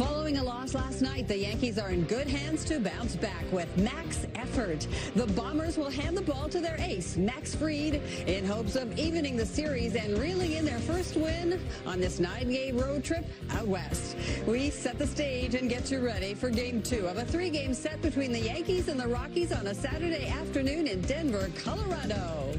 Following a loss last night, the Yankees are in good hands to bounce back with max effort. The Bombers will hand the ball to their ace, Max Fried, in hopes of evening the series and reeling in their first win on this 9-game road trip out west. We set the stage and get you ready for Game 2 of a 3-game set between the Yankees and the Rockies on a Saturday afternoon in Denver, Colorado.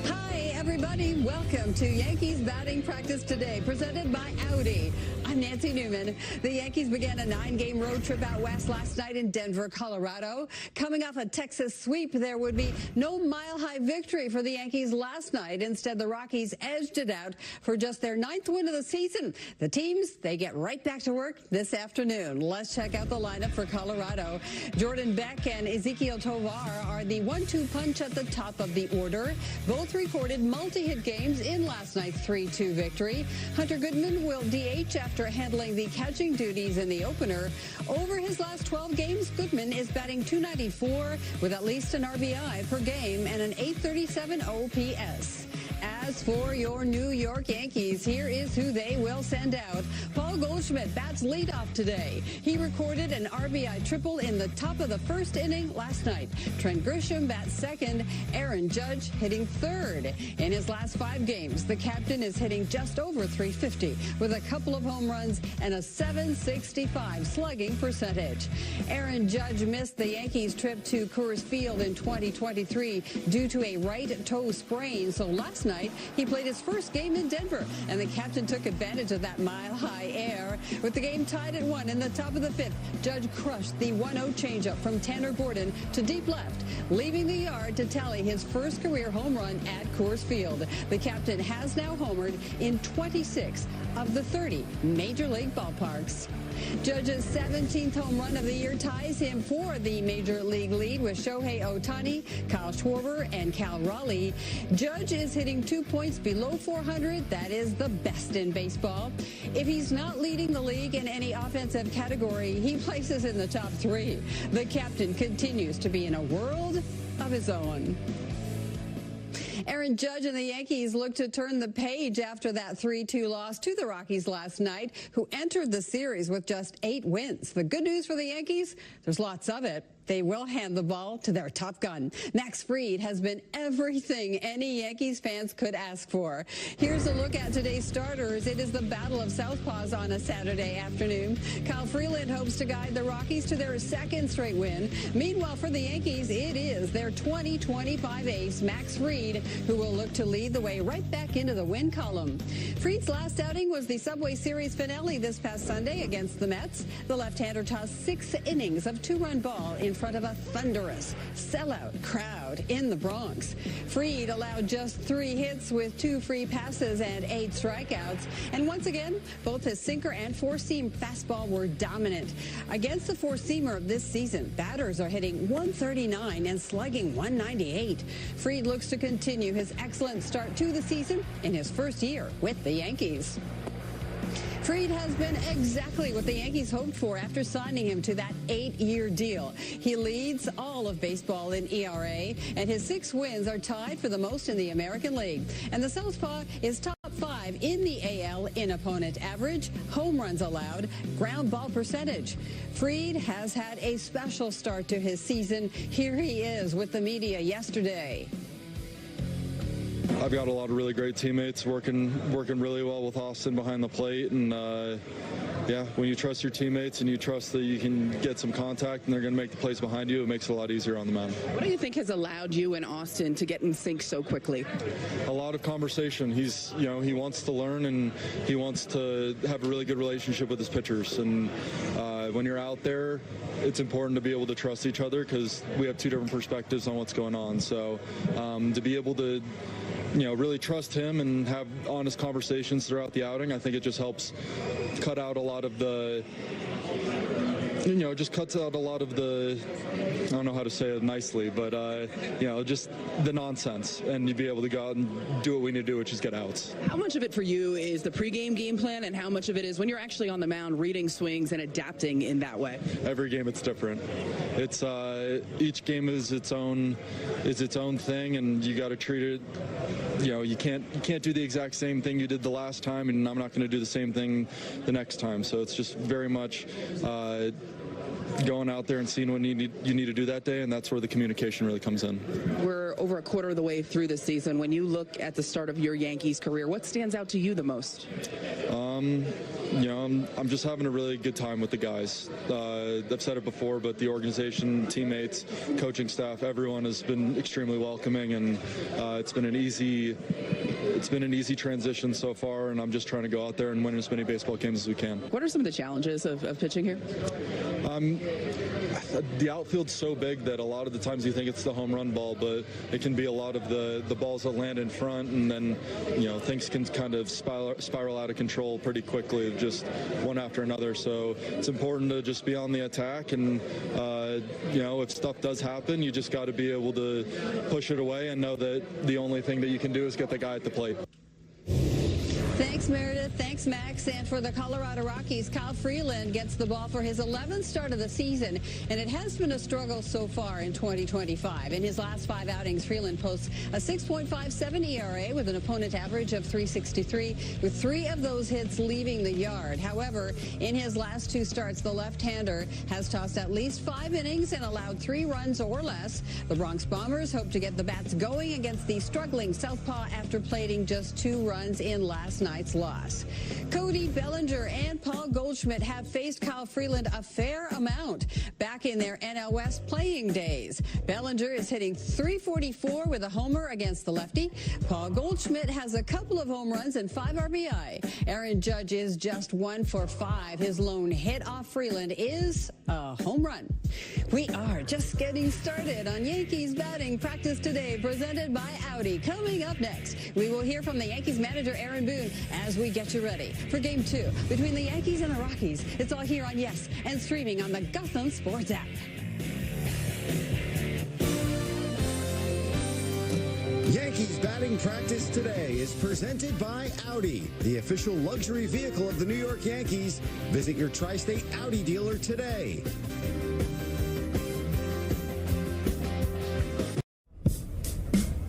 Hi, everybody. Welcome to Yankees batting practice today, presented by Audi. I'm Nancy Newman. The Yankees began a 9-game road trip out west last night in Denver, Colorado. Coming off a Texas sweep, there would be no mile-high victory for the Yankees last night. Instead, the Rockies edged it out for just their 9th win of the season. The teams, they get right back to work this afternoon. Let's check out the lineup for Colorado. Jordan Beck and Ezequiel Tovar are the 1-2 punch at the top of the order. Both recorded multi-hit games in last night's 3-2 victory. Hunter Goodman will DH after handling the catching duties in the opener. Over his last 12 games, Goodman is batting .294 with at least an RBI per game and an .837 OPS. As for your New York Yankees, here is who they will send out. Paul Goldschmidt bats leadoff today. He recorded an RBI triple in the top of the first inning last night. Trent Grisham bats second. Aaron Judge hitting third. In his last 5 games, the captain is hitting just over .350 with a couple of home runs and a .765 slugging percentage. Aaron Judge missed the Yankees' trip to Coors Field in 2023 due to a right toe sprain, so last night he played his first game in Denver, and the captain took advantage of that mile-high air. With the game tied at 1 in the top of the 5th, Judge crushed the 1-0 changeup from Tanner Gordon to deep left, leaving the yard to tally his first career home run at Coors Field. The captain has now homered in 26 of the 30 Major League ballparks. Judge's 17th home run of the year ties him for the Major League lead with Shohei Ohtani, Kyle Schwarber, and Cal Raleigh. Judge is hitting 2 points below .400. That is the best in baseball. If he's not leading the league in any offensive category, he places in the top 3. The captain continues to be in a world of his own. Aaron Judge and the Yankees look to turn the page after that 3-2 loss to the Rockies last night, who entered the series with just 8 wins. The good news for the Yankees, there's lots of it. They will hand the ball to their top gun. Max Fried has been everything any Yankees fans could ask for. Here's a look at today's starters. It is the battle of southpaws on a Saturday afternoon. Kyle Freeland hopes to guide the Rockies to their 2nd straight win. Meanwhile, for the Yankees, it is their 2025 ace, Max Fried, who will look to lead the way right back into the win column. Fried's last outing was the Subway Series finale this past Sunday against the Mets. The left-hander tossed 6 innings of 2-run ball in front of a thunderous sellout crowd in the Bronx. Fried allowed just 3 hits with 2 free passes and 8 strikeouts. And once again, both his sinker and 4-seam fastball were dominant. Against the 4-seamer this season, batters are hitting .139 and slugging .198. Fried looks to continue his excellent start to the season in his first year with the Yankees. Fried has been exactly what the Yankees hoped for after signing him to that 8-year deal. He leads all of baseball in ERA, and his 6 wins are tied for the most in the American League. And the southpaw is top 5 in the AL in opponent average, home runs allowed, ground ball percentage. Fried has had a special start to his season. Here he is with the media yesterday. I've got a lot of really great teammates working really well with Austin behind the plate, and yeah, when you trust your teammates and you trust that you can get some contact and they're going to make the plays behind you, it makes it a lot easier on the mound. What do you think has allowed you and Austin to get in sync so quickly? A lot of conversation. He's, he wants to learn and he wants to have a really good relationship with his pitchers, and when you're out there, it's important to be able to trust each other because we have 2 different perspectives on what's going on. So to be able to really trust him and have honest conversations throughout the outing, I think it just helps cut out a lot of the, just cuts out a lot of the, I don't know how to say it nicely, but, just the nonsense, and you'd be able to go out and do what we need to do, which is get outs. How much of it for you is the pregame game plan, and how much of it is when you're actually on the mound reading swings and adapting in that way? Every game it's different. It's each game is its own thing, and you got to treat it you can't do the exact same thing you did the last time, and I'm not going to do the same thing the next time. So it's just very much going out there and seeing what you need to do that day, and that's where the communication really comes in. We're over a quarter of the way through the season. When you look at the start of your Yankees career, what stands out to you the most? I'm just having a really good time with the guys. I've said it before, but the organization, teammates, coaching staff, everyone has been extremely welcoming, and it's been an easy transition so far, and I'm just trying to go out there and win as many baseball games as we can. What are some of the challenges of pitching here? The outfield's so big that a lot of the times you think it's the home run ball, but it can be a lot of the balls that land in front, and then things can kind of spiral out of control pretty quickly, just one after another. So it's important to just be on the attack, and if stuff does happen, you just got to be able to push it away and know that the only thing that you can do is get the guy at the plate. Thanks, Meredith. Thanks, Max. And for the Colorado Rockies, Kyle Freeland gets the ball for his 11th start of the season, and it has been a struggle so far in 2025. In his last 5 outings, Freeland posts a 6.57 ERA with an opponent average of .363, with 3 of those hits leaving the yard. However, in his last 2 starts, the left-hander has tossed at least 5 innings and allowed 3 runs or less. The Bronx Bombers hope to get the bats going against the struggling southpaw after plating just 2 runs in last night's loss. Cody Bellinger and Paul Goldschmidt have faced Kyle Freeland a fair amount back in their NL West playing days. Bellinger is hitting .344 with a homer against the lefty. Paul Goldschmidt has a couple of home runs and 5 RBI. Aaron Judge is just 1 for 5. His lone hit off Freeland is a home run. We are just getting started on Yankees batting practice today, presented by Audi. Coming up next, we will hear from the Yankees manager Aaron Boone as we get you ready for Game 2 between the Yankees and the Rockies. It's all here on Yes and streaming on the Gotham Sports app. Yankees batting practice today is presented by Audi, the official luxury vehicle of the New York Yankees. Visit your tri-state Audi dealer today.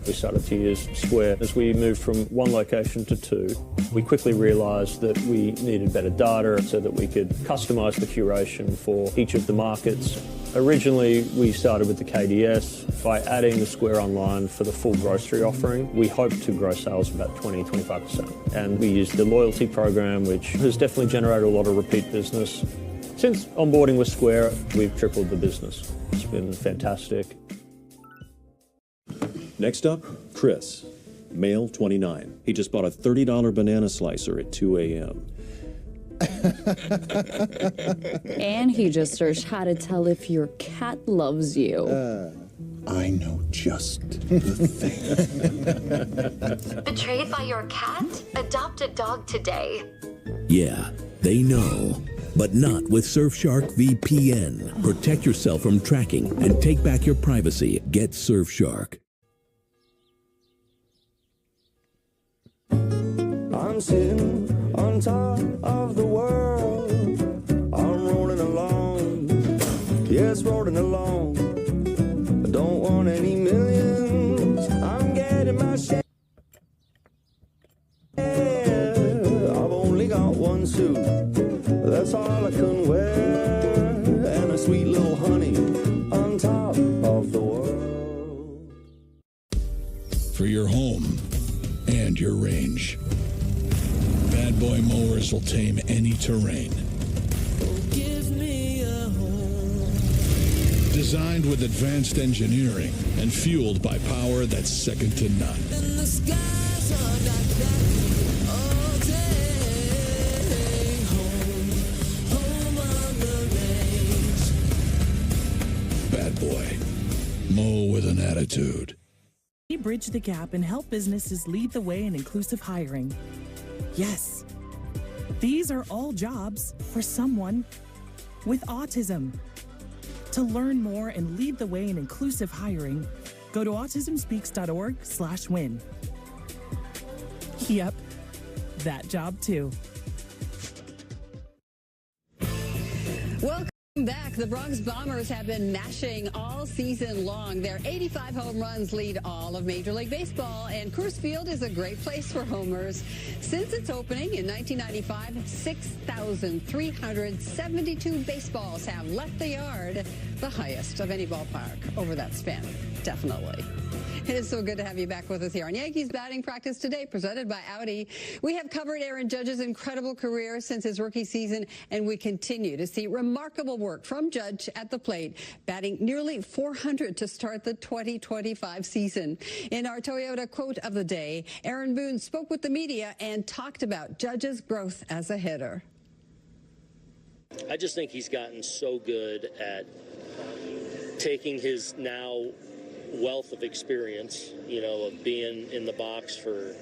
We started to use Square. As we moved from 1 location to 2, we quickly realised that we needed better data so that we could customise the curation for each of the markets. Originally, we started with the KDS. By adding the Square Online for the full grocery offering, we hope to grow sales about 20-25%. And we used the loyalty program, which has definitely generated a lot of repeat business. Since onboarding with Square, we've tripled the business. It's been fantastic. Next up, Chris, male 29. He just bought a $30 banana slicer at 2 a.m. And he just searched how to tell if your cat loves you. I know just the thing. Betrayed by your cat? Adopt a dog today. Yeah, they know. But not with Surfshark VPN. Protect yourself from tracking and take back your privacy. Get Surfshark. I'm sitting on top of the world. I'm rolling along. Yes, rolling along. I don't want any millions. I'm getting my share. I've only got 1 suit. That's all I can wear. And a sweet little honey on top of the world. For your home and your range, Bad Boy mowers will tame any terrain. Give me a home. Designed with advanced engineering and fueled by power that's second to none. And the skies are like that all day. Home on the range. Bad Boy. Mow with an attitude. We bridge the gap and help businesses lead the way in inclusive hiring. Yes, these are all jobs for someone with autism. To learn more and lead the way in inclusive hiring, go to autismspeaks.org/win. Yep, that job too. Welcome Back, the Bronx Bombers have been mashing all season long. Their 85 home runs lead all of Major League Baseball, and Coors Field is a great place for homers. Since its opening in 1995, 6,372 baseballs have left the yard, the highest of any ballpark over that span. Definitely. It is so good to have you back with us here on Yankees Batting Practice today, presented by Audi. We have covered Aaron Judge's incredible career since his rookie season, and we continue to see remarkable work from Judge at the plate, batting nearly 400 to start the 2025 season. In our Toyota quote of the day, Aaron Boone spoke with the media and talked about Judge's growth as a hitter. I just think he's gotten so good at taking his now wealth of experience, of being in the box for,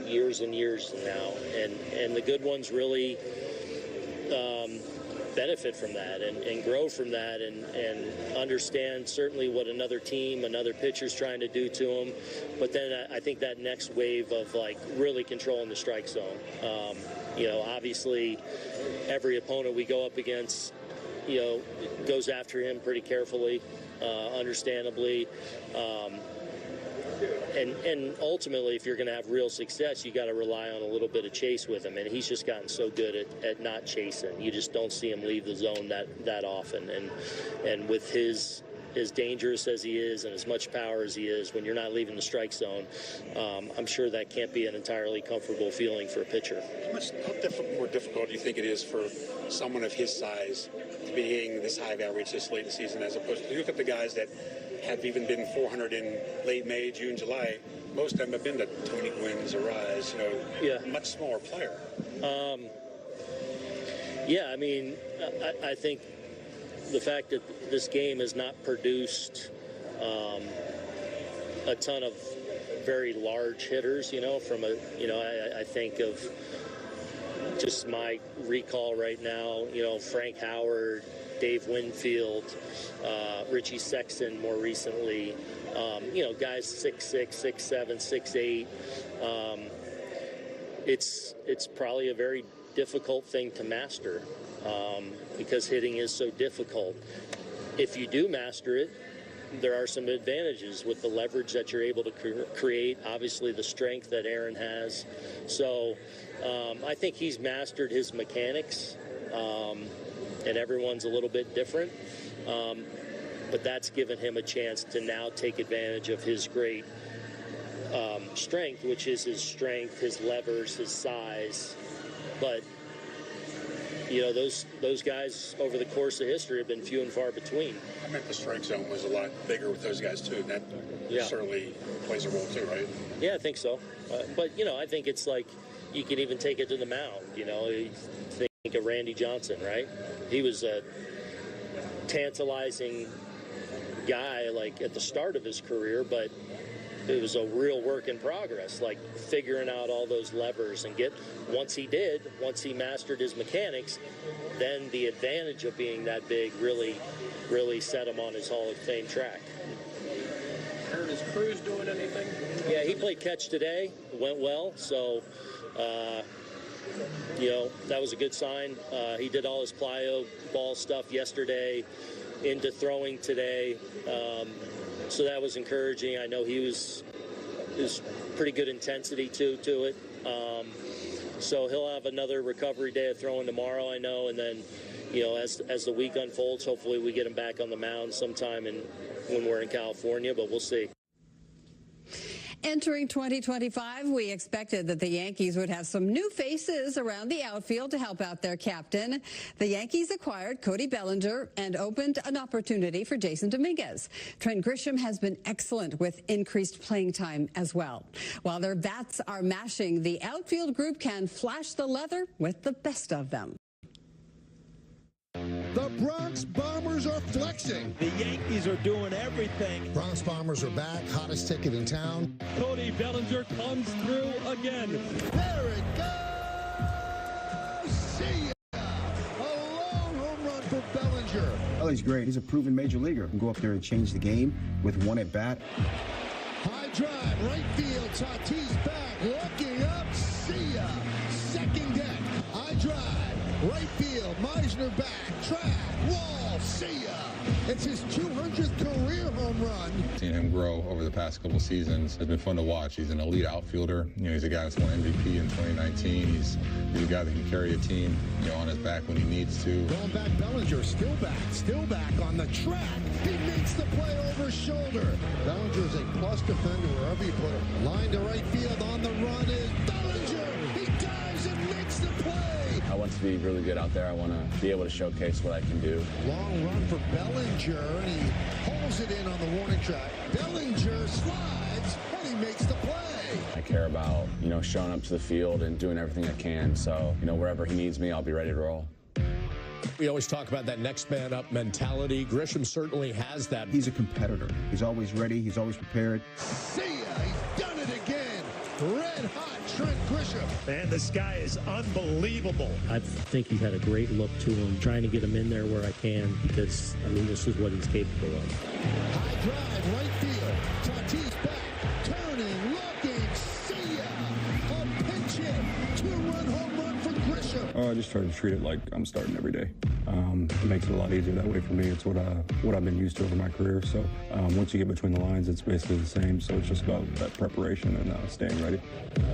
years and years now. And the good ones really benefit from that and grow from that and understand certainly what another team, another pitcher's trying to do to them. But then I think that next wave of really controlling the strike zone. Obviously every opponent we go up against, goes after him pretty carefully. Understandably, and ultimately, if you're going to have real success, you got to rely on a little bit of chase with him, and he's just gotten so good at not chasing. You just don't see him leave the zone that often, and with his as dangerous as he is and as much power as he is, when you're not leaving the strike zone, I'm sure that can't be an entirely comfortable feeling for a pitcher. How more difficult do you think it is for someone of his size being this high average this late in the season, as opposed to, you look at the guys that have even been 400 in late May, June, July, most of them have been to Tony Gwynn's, Arise, much smaller player. I think the fact that this game has not produced a ton of very large hitters, I think of just my recall right now, Frank Howard, Dave Winfield, Richie Sexton more recently, guys 6'6", 6'7", 6'8". It's probably a very difficult thing to master because hitting is so difficult. If you do master it, there are some advantages with the leverage that you're able to create, obviously the strength that Aaron has. So I think he's mastered his mechanics, and everyone's a little bit different. But that's given him a chance to now take advantage of his great strength, which is his strength, his levers, his size. But those guys over the course of history have been few and far between. I meant the strike zone was a lot bigger with those guys too, and that certainly plays a role too, right? Yeah, I think so. But I think it's like you can even take it to the mound. You think of Randy Johnson, right? He was a tantalizing guy at the start of his career, but it was a real work in progress, figuring out all those levers and once he mastered his mechanics, then the advantage of being that big really set him on his Hall of Fame track. Aaron, is Cruz doing anything? Yeah, he played catch today, went well, so that was a good sign. He did all his plyo ball stuff yesterday, into throwing today. So that was encouraging. I know he was pretty good intensity to it. So he'll have another recovery day of throwing tomorrow, I know, and then as the week unfolds, hopefully we get him back on the mound sometime when we're in California, but we'll see. Entering 2025, we expected that the Yankees would have some new faces around the outfield to help out their captain. The Yankees acquired Cody Bellinger and opened an opportunity for Jason Dominguez. Trent Grisham has been excellent with increased playing time as well. While their bats are mashing, the outfield group can flash the leather with the best of them. The Bronx Bombers are flexing. The Yankees are doing everything. Bronx Bombers are back, hottest ticket in town. Cody Bellinger comes through again. There it goes! See ya! A long home run for Bellinger. Oh, he's great. He's a proven major leaguer. He can go up there and change the game with one at bat. High drive, right field. Tatis back, looking up. See ya! Second deck. High drive. Right field, Meisner back, track. See ya. It's his 200th career home run. Seeing him grow over the past couple seasons has been fun to watch. He's an elite outfielder. You know, he's a guy that's won MVP in 2019. He's a guy that can carry a team, you know, on his back when he needs to. Going back, Bellinger still back on the track. He makes the play over his shoulder. Bellinger is a plus defender wherever you put him. Line to right field on the run is Bellinger. He dives and makes the play. I want to be really good out there. I want to be able to showcase what I can do. Long run for Bellinger, and he holds it in on the warning track. Bellinger slides, and he makes the play. I care about, you know, showing up to the field and doing everything I can. So, you know, wherever he needs me, I'll be ready to roll. We always talk about that next man up mentality. Grisham certainly has that. He's a competitor. He's always ready. He's always prepared. See ya, he's done it again. Red hot Trent Grisham. Man, this guy is unbelievable. I think he's had a great look to him, trying to get him in there where I can, because, I mean, this is what he's capable of. High drive, right field. Tatis back, turning, looking, see ya. A pinch hit, two-run home run for Grisham. I just try to treat it like I'm starting every day. It makes it a lot easier that way for me. It's what I've been used to over my career. So once you get between the lines, it's basically the same. So it's just about that preparation and staying ready.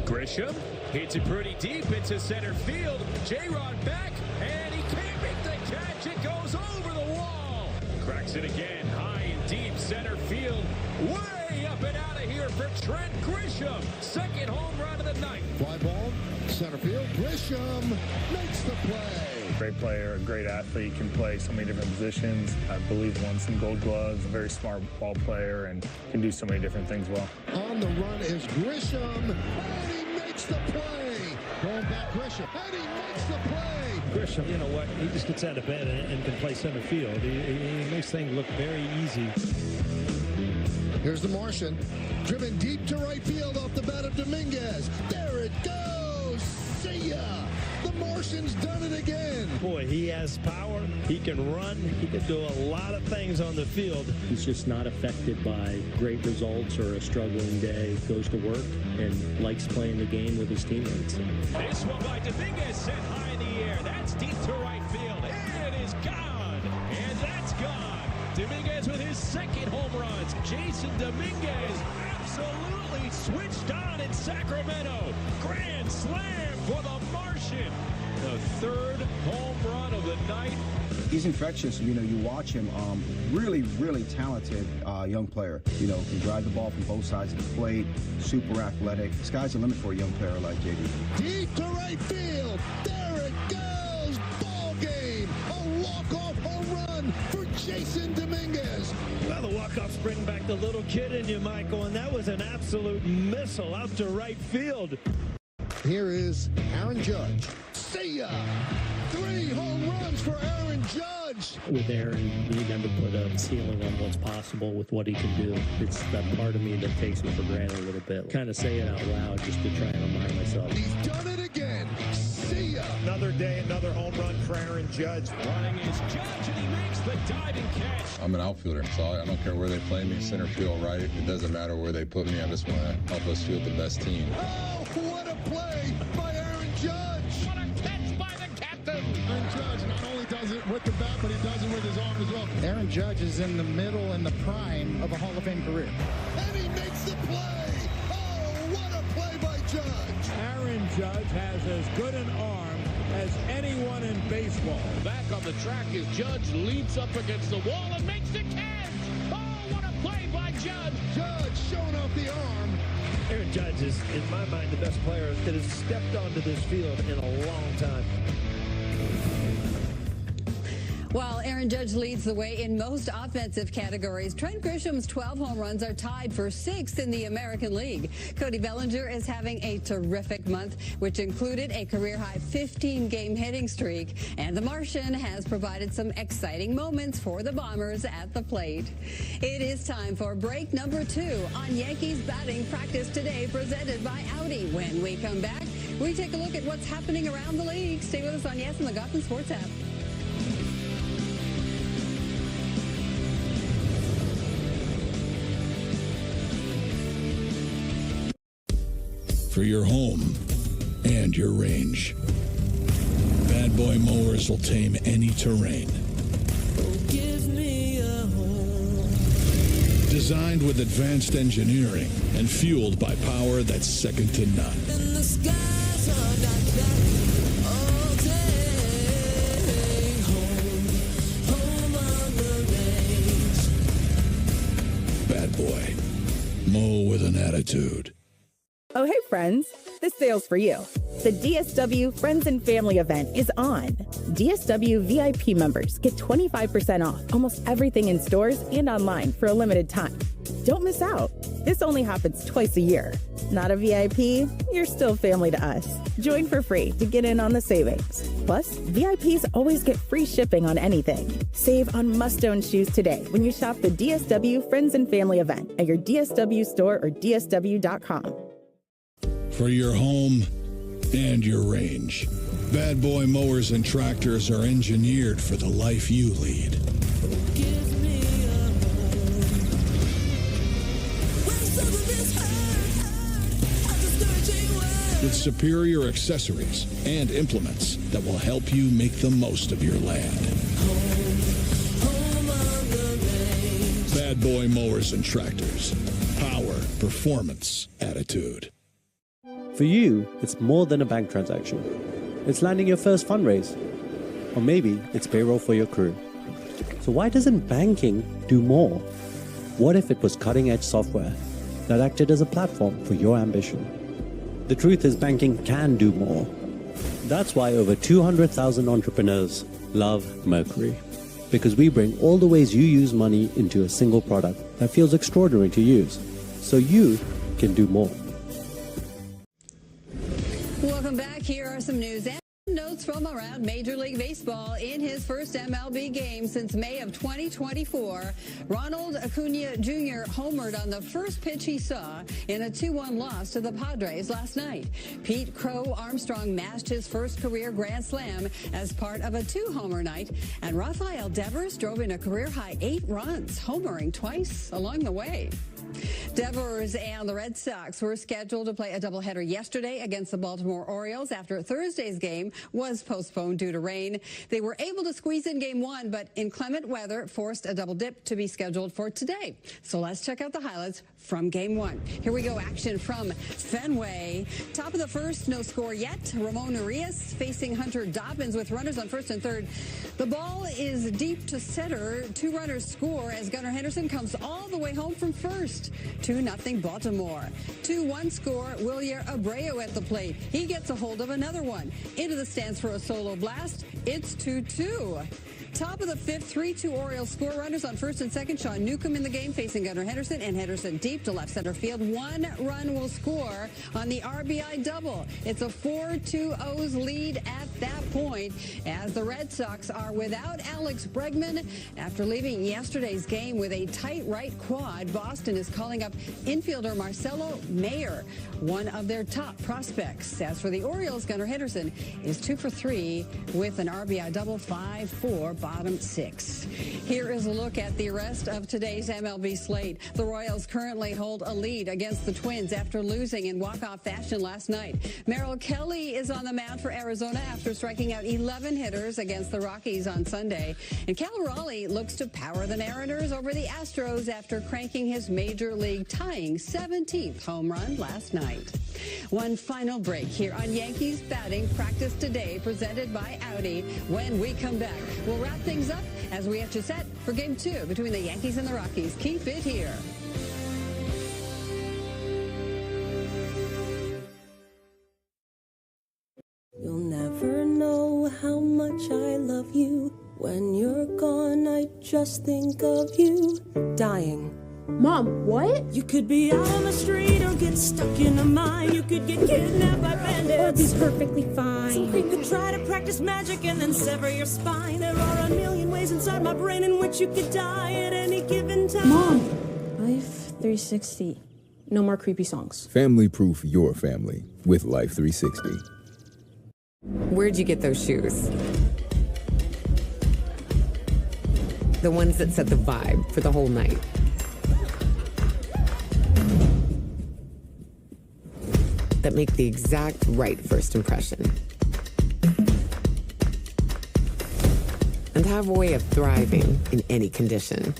Grisham hits it pretty deep into center field. J-Rod back, and he can't make the catch. It goes over the wall. Cracks it again, high and deep center field. Way up and out of here for Trent Grisham. Second home run of the night. Fly ball, center field. Grisham makes the play. Great player, a great athlete, can play so many different positions. I believe won some gold gloves, a very smart ball player, and can do so many different things well. On the run is Grisham, and he makes the play. Going back, Grisham, and he makes the play. Grisham, you know what? He just gets out of bed and can play center field. He makes things look very easy. Here's the Martian, driven deep to right field off the bat of Dominguez. There it goes. See ya. The Martian's done it again. Boy, he has power. He can run. He can do a lot of things on the field. He's just not affected by great results or a struggling day. Goes to work and likes playing the game with his teammates. This one by Dominguez sent high in the air. That's deep to right field. It is gone. And that's gone. Dominguez with his second home runs. Jason Dominguez absolutely switched on in Sacramento. Grand slam for the Martian. The third home run of the night. He's infectious. You know, you watch him, really, really talented young player. You know, can drive the ball from both sides of the plate, super athletic. Sky's the limit for a young player like JD. Deep to right field. There it goes. Ball game. A walk-off home run for Jason Dominguez. Well, the walk-offs bring back the little kid in you, Michael, and that was an absolute missile out to right field. Here is Aaron Judge. See ya! 3 home runs for Aaron Judge. With Aaron, you never put a ceiling on what's possible with what he can do. It's that part of me that takes him for granted a little bit. Kind of say it out loud just to try and remind myself. He's done it again. See ya! Another day, another home run for Aaron Judge. Running is Judge, and he makes the diving catch. I'm an outfielder, so I don't care where they play me, center field, right. It doesn't matter where they put me. I just want to help us field the best team. Oh, what a play by Aaron Judge! What a catch by the captain! Aaron Judge not only does it with the bat, but he does it with his arm as well. Aaron Judge is in the middle and the prime of a Hall of Fame career. And he makes the play! Oh, what a play by Judge! Aaron Judge has as good an arm as anyone in baseball. Back on the track is Judge, leaps up against the wall and makes the catch! Oh, what a play by Judge! Judge showing off the arm. Aaron Judge is, in my mind, the best player that has stepped onto this field in a long time. While Aaron Judge leads the way in most offensive categories, Trent Grisham's 12 home runs are tied for 6th in the American League. Cody Bellinger is having a terrific month, which included a career-high 15-game hitting streak. And the Martian has provided some exciting moments for the Bombers at the plate. It is time for break number 2 on Yankees Batting Practice Today, presented by Audi. When we come back, we take a look at what's happening around the league. Stay with us on Yes and the Gotham Sports app. For your home and your range, Bad Boy Mowers will tame any terrain. Give Designed with advanced engineering and fueled by power that's second to none. And the skies are not black all day. Home on the range. Bad boy. Mo with an attitude. Oh, hey, friends. This sale's for you. The DSW Friends and Family event is on. DSW VIP members get 25% off almost everything in stores and online for a limited time. Don't miss out. This only happens twice a year. Not a VIP? You're still family to us. Join for free to get in on the savings. Plus, VIPs always get free shipping on anything. Save on must-own shoes today when you shop the DSW Friends and Family event at your DSW store or DSW.com. For your home and your range, Bad Boy Mowers and Tractors are engineered for the life you lead. With superior accessories and implements that will help you make the most of your land. Bad Boy Mowers and Tractors. Power, performance, attitude. For you, it's more than a bank transaction. It's landing your first fundraise. Or maybe it's payroll for your crew. So why doesn't banking do more? What if it was cutting-edge software that acted as a platform for your ambition? The truth is banking can do more. That's why over 200,000 entrepreneurs love Mercury. Because we bring all the ways you use money into a single product that feels extraordinary to use. So you can do more. Welcome back. Here are some news and notes from around Major League Baseball. In his first MLB game since May of 2024, Ronald Acuna Jr. homered on the first pitch he saw in a 2-1 loss to the Padres last night. Pete Crow Armstrong mashed his first career grand slam as part of a 2-homer night, and Rafael Devers drove in a career-high 8 runs, homering twice along the way. Devers and the Red Sox were scheduled to play a doubleheader yesterday against the Baltimore Orioles after Thursday's game was postponed due to rain. They were able to squeeze in Game 1, but inclement weather forced a double dip to be scheduled for today. So let's check out the highlights from Game 1. Here we go. Action from Fenway. Top of the first, no score yet. Ramon Urias facing Hunter Dobbins with runners on first and third. The ball is deep to center. 2 runners score as Gunnar Henderson comes all the way home from first. 2-0 Baltimore. 2-1 score, Wilyer Abreu at the plate. He gets a hold of another one. Into the stands for a solo blast. It's 2-2. Top of the fifth, 3-2 Orioles score. Runners on first and second. Sean Newcomb in the game facing Gunnar Henderson, and Henderson deep to left center field. 1 run will score on the RBI double. It's a 4-2 lead at that point as the Red Sox are without Alex Bregman. After leaving yesterday's game with a tight right quad, Boston is calling up infielder Marcelo Mayer, one of their top prospects. As for the Orioles, Gunnar Henderson is 2 for 3 with an RBI double, 5-4. Bottom 6. Here is a look at the rest of today's MLB slate. The Royals currently hold a lead against the Twins after losing in walk-off fashion last night. Merrill Kelly is on the mound for Arizona after striking out 11 hitters against the Rockies on Sunday. And Cal Raleigh looks to power the Mariners over the Astros after cranking his major league tying 17th home run last night. One final break here on Yankees Batting Practice Today, presented by Audi. When we come back, we'll wrap things up as we have you set for Game 2 between the Yankees and the Rockies. Keep it here. You'll never know how much I love you. When you're gone, I just think of you dying. Mom, what? You could be out on the street or get stuck in a mine. You could get kidnapped by bandits. Or be perfectly fine. Some creep could try to practice magic and then sever your spine. There are a million ways inside my brain in which you could die at any given time. Mom! Life 360. No more creepy songs. Family-proof your family with Life 360. Where'd you get those shoes? The ones that set the vibe for the whole night. That make the exact right first impression. And have a way of thriving in any condition.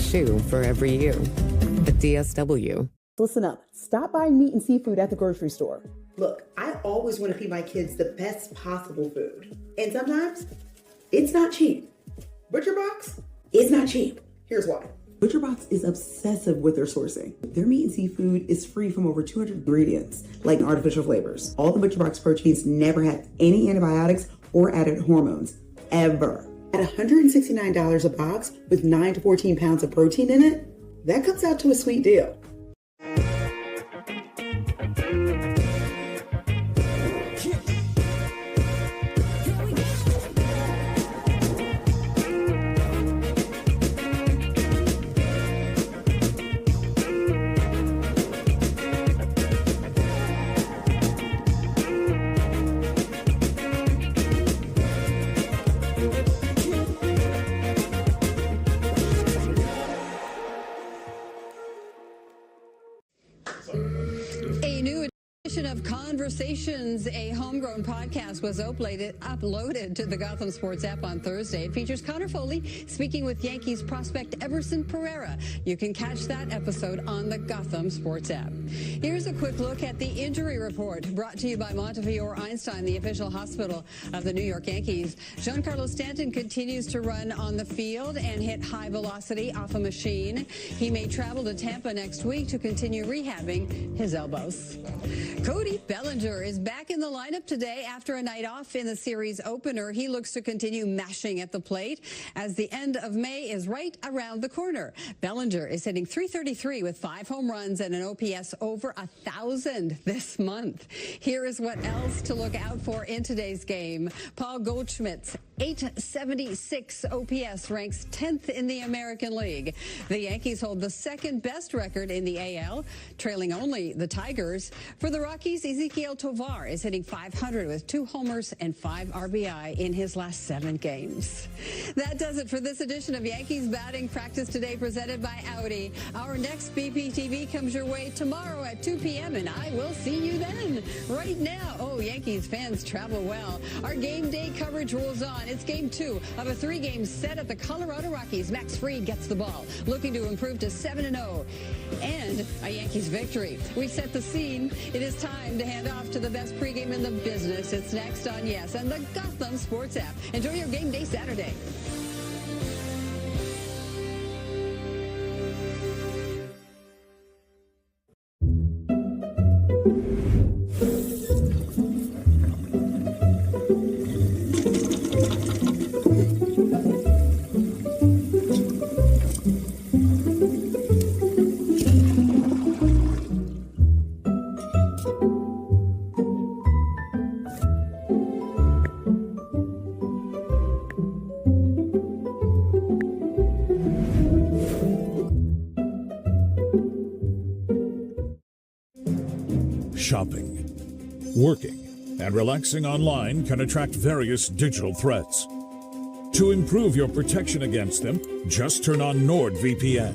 shoe for every you. At DSW. Listen up. Stop buying meat and seafood at the grocery store. Look, I always want to feed my kids the best possible food. And sometimes, it's not cheap. ButcherBox is not cheap. Here's why. ButcherBox is obsessive with their sourcing. Their meat and seafood is free from over 200 ingredients, like artificial flavors. All the ButcherBox proteins never have any antibiotics or added hormones, ever. At $169 a box with 9 to 14 pounds of protein in it, that comes out to a sweet deal. Of Conversations, a homegrown podcast, was uploaded to the Gotham Sports app on Thursday. It features Connor Foley speaking with Yankees prospect Everson Pereira. You can catch that episode on the Gotham Sports app. Here's a quick look at the injury report brought to you by Montefiore Einstein, the official hospital of the New York Yankees. Giancarlo Stanton continues to run on the field and hit high velocity off a machine. He may travel to Tampa next week to continue rehabbing his elbows. Cody Bellinger is back in the lineup today after a night off in the series opener. He looks to continue mashing at the plate as the end of May is right around the corner. Bellinger is hitting .333 with 5 home runs and an OPS over 1,000 this month. Here is what else to look out for in today's game. Paul Goldschmidt's .876 OPS ranks 10th in the American League. The Yankees hold the second best record in the AL, trailing only the Tigers. For the Rockies, Ezequiel Tovar is hitting .500 with 2 homers and 5 RBI in his last 7 games. That does it for this edition of Yankees Batting Practice Today, presented by Audi. Our next BPTV comes your way tomorrow at 2 p.m., and I will see you then. Right now, Yankees fans, travel well. Our game day coverage rolls on. It's game 2 of a 3-game set at the Colorado Rockies. Max Fried gets the ball, looking to improve to 7-0 and a Yankees victory. We set the scene. It is time to hand off to the best pregame in the business. It's next on Yes and the Gotham Sports app. Enjoy your game day Saturday. Shopping, working, and relaxing online can attract various digital threats. To improve your protection against them, just turn on NordVPN.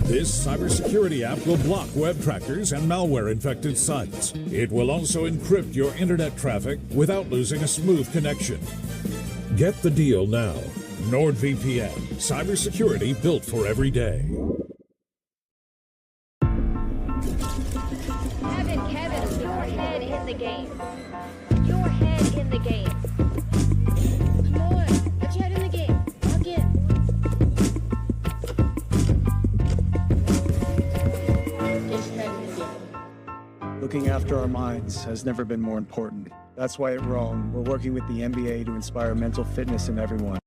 This cybersecurity app will block web trackers and malware-infected sites. It will also encrypt your internet traffic without losing a smooth connection. Get the deal now. NordVPN, cybersecurity built for every day. Kevin, your head in the game. Your head in the game. Come on, get your head in the game. Lock in. Get your head in the game. Looking after our minds has never been more important. That's why at Rome, we're working with the NBA to inspire mental fitness in everyone.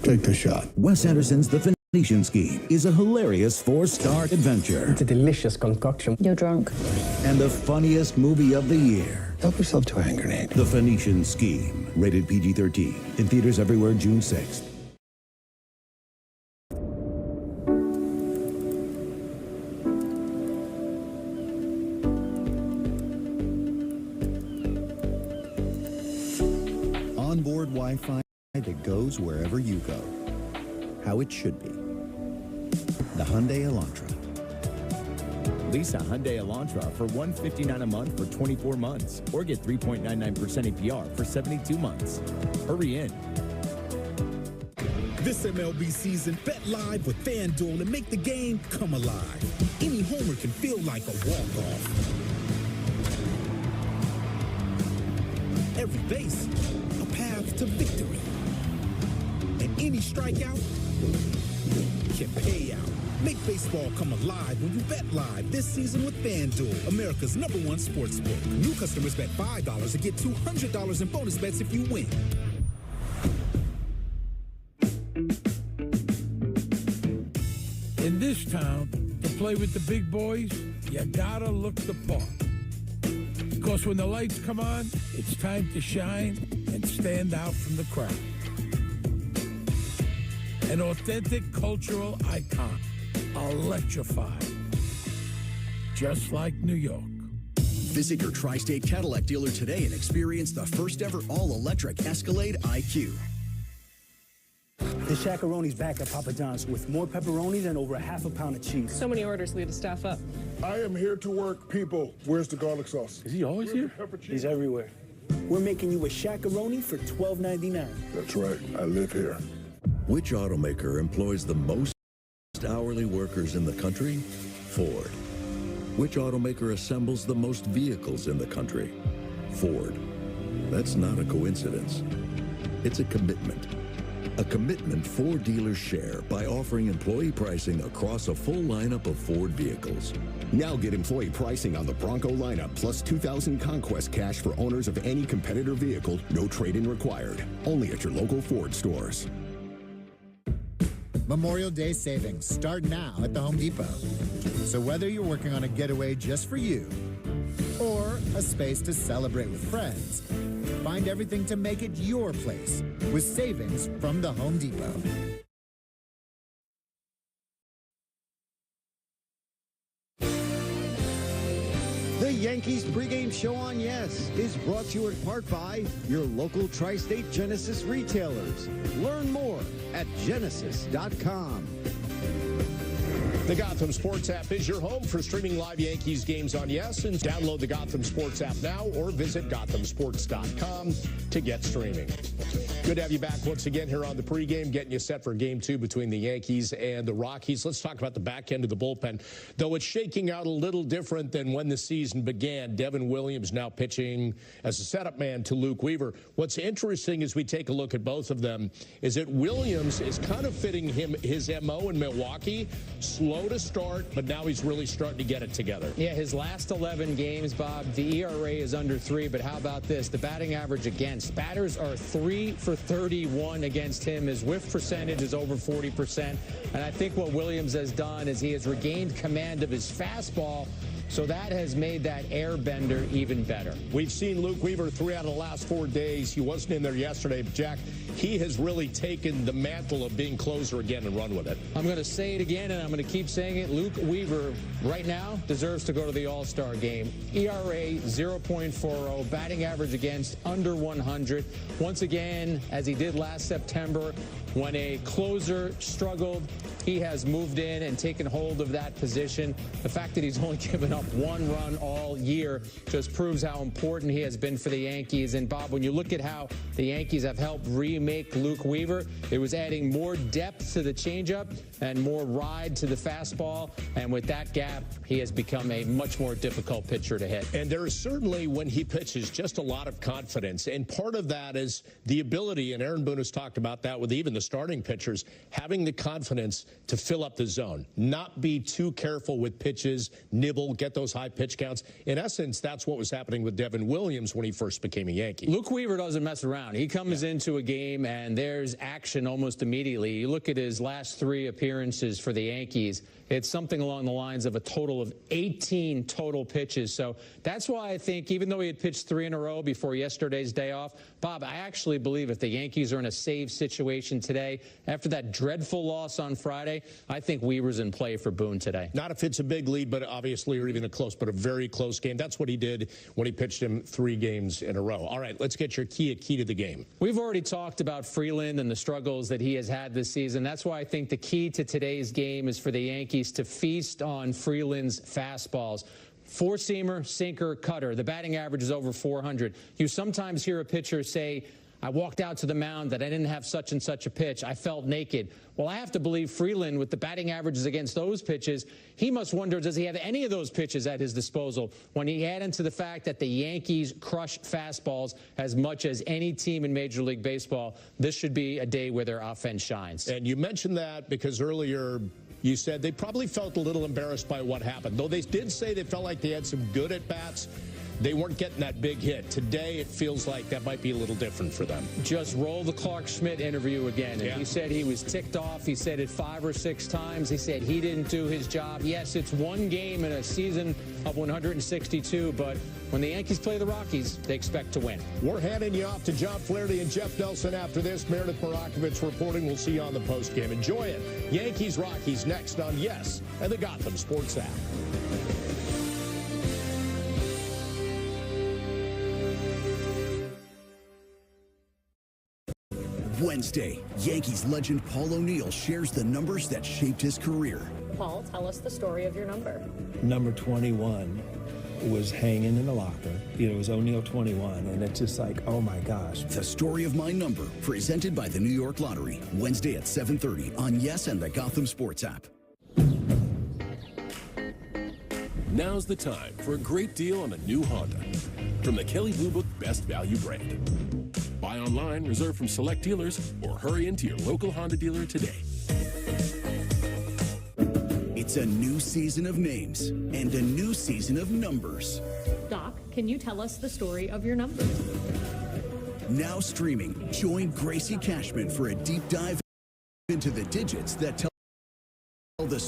Take the shot. Wes Anderson's The Phoenician Scheme is a hilarious 4-star adventure. It's a delicious concoction. You're drunk. And the funniest movie of the year. Help yourself to a hand grenade. The Phoenician Scheme. Rated PG-13. In theaters everywhere June 6th. Onboard Wi-Fi that goes wherever you go. How it should be. The Hyundai Elantra. Lease a Hyundai Elantra for $159 a month for 24 months, or get 3.99% APR for 72 months. Hurry in. This MLB season, bet live with FanDuel and make the game come alive. Any homer can feel like a walk-off. Every base, a path to victory. And any strikeout can pay out. Make baseball come alive when you bet live this season with FanDuel, America's #1 sportsbook. New customers bet $5 and get $200 in bonus bets if you win. In this town, to play with the big boys, you gotta look the part. Because when the lights come on, it's time to shine and stand out from the crowd. An authentic cultural icon, electrified, just like New York. Visit your Tri-State Cadillac dealer today and experience the first ever all-electric Escalade IQ. The Shaq-a-Roni's back at Papa John's with more pepperonis and over ½ pound of cheese. So many orders, we had to staff up. I am here to work, people. Where's the garlic sauce? Is he always here? He's everywhere. We're making you a Shaq-a-Roni for $12.99. That's right. I live here. Which automaker employs the most hourly workers in the country? Ford. Which automaker assembles the most vehicles in the country? Ford. That's not a coincidence. It's a commitment. A commitment Ford dealers share by offering employee pricing across a full lineup of Ford vehicles. Now get employee pricing on the Bronco lineup plus 2,000 Conquest cash for owners of any competitor vehicle, no trade-in required. Only at your local Ford stores. Memorial Day savings start now at the Home Depot. So whether you're working on a getaway just for you or a space to celebrate with friends, find everything to make it your place with savings from the Home Depot. The Yankees pregame show on Yes is brought to you in part by your local Tri-State Genesis retailers. Learn more at genesis.com. The Gotham Sports app is your home for streaming live Yankees games on Yes, and download the Gotham Sports app now or visit gothamsports.com to get streaming. Good to have you back once again here on the pregame, getting you set for Game 2 between the Yankees and the Rockies. Let's talk about the back end of the bullpen. Though it's shaking out a little different than when the season began, Devin Williams now pitching as a setup man to Luke Weaver. What's interesting as we take a look at both of them is that Williams is kind of fitting his MO in Milwaukee. Slow to start, but now he's really starting to get it together. Yeah, his last 11 games, Bob, the ERA is under 3, but how about this? The batting average against. Batters are 3 for 31 against him. His whiff percentage is over 40%, and I think what Williams has done is he has regained command of his fastball, so that has made that air bender even better. We've seen Luke Weaver 3 out of the last 4 days. He wasn't in there yesterday, but Jack, he has really taken the mantle of being closer again and run with it. I'm going to say it again, and I'm going to keep saying it. Luke Weaver, right now, deserves to go to the All-Star game. ERA 0.40, batting average against under 100. Once again, as he did last September, when a closer struggled, he has moved in and taken hold of that position. The fact that he's only given up 1 run all year just proves how important he has been for the Yankees. And Bob, when you look at how the Yankees have helped remake Luke Weaver, it was adding more depth to the changeup and more ride to the fastball. And with that gap, he has become a much more difficult pitcher to hit. And there is certainly, when he pitches, just a lot of confidence. And part of that is the ability, and Aaron Boone has talked about that with even the starting pitchers, having the confidence to fill up the zone, not be too careful with pitches, nibble, get those high pitch counts. In essence, that's what was happening with Devin Williams when he first became a Yankee. Luke Weaver doesn't mess around. He comes into a game and there's action almost immediately. You look at his last 3 appearances for the Yankees, it's something along the lines of a total of 18 total pitches. So that's why I think, even though he had pitched 3 in a row before yesterday's day off, Bob, I actually believe if the Yankees are in a save situation today, after that dreadful loss on Friday, I think Weaver's in play for Boone today. Not if it's a big lead, but obviously, or even a close, but a very close game. That's what he did when he pitched him 3 games in a row. All right, let's get your key to the game. We've already talked about Freeland and the struggles that he has had this season. That's why I think the key to today's game is for the Yankees to feast on Freeland's fastballs. 4-seamer, sinker, cutter. The batting average is over 400. You sometimes hear a pitcher say, I walked out to the mound that I didn't have such and such a pitch. I felt naked. Well, I have to believe Freeland, with the batting averages against those pitches, he must wonder, does he have any of those pitches at his disposal? When he add into the fact that the Yankees crush fastballs as much as any team in Major League Baseball, this should be a day where their offense shines. And you mentioned that because earlier you said they probably felt a little embarrassed by what happened. Though they did say they felt like they had some good at-bats, they weren't getting that big hit. Today, it feels like that might be a little different for them. Just roll the Clark Schmidt interview again. And he said he was ticked off. He said it 5 or 6 times. He said he didn't do his job. Yes, it's 1 game in a season of 162, but when the Yankees play the Rockies, they expect to win. We're handing you off to John Flaherty and Jeff Nelson after this. Meredith Marakovich reporting. We'll see you on the postgame. Enjoy it. Yankees Rockies next on Yes and the Gotham Sports app. Wednesday, Yankees legend Paul O'Neill shares the numbers that shaped his career. Paul, tell us the story of your number. Number 21 was hanging in the locker. It was O'Neill 21, and it's just like, oh my gosh. The Story of My Number, presented by the New York Lottery. Wednesday at 7:30 on Yes and the Gotham Sports app. Now's the time for a great deal on a new Honda from the Kelley Blue Book Best Value brand. Buy online, reserve from select dealers, or hurry into your local Honda dealer today. It's a new season of names and a new season of numbers. Doc, can you tell us the story of your number? Now streaming, join Gracie Cashman for a deep dive into the digits that tell the story.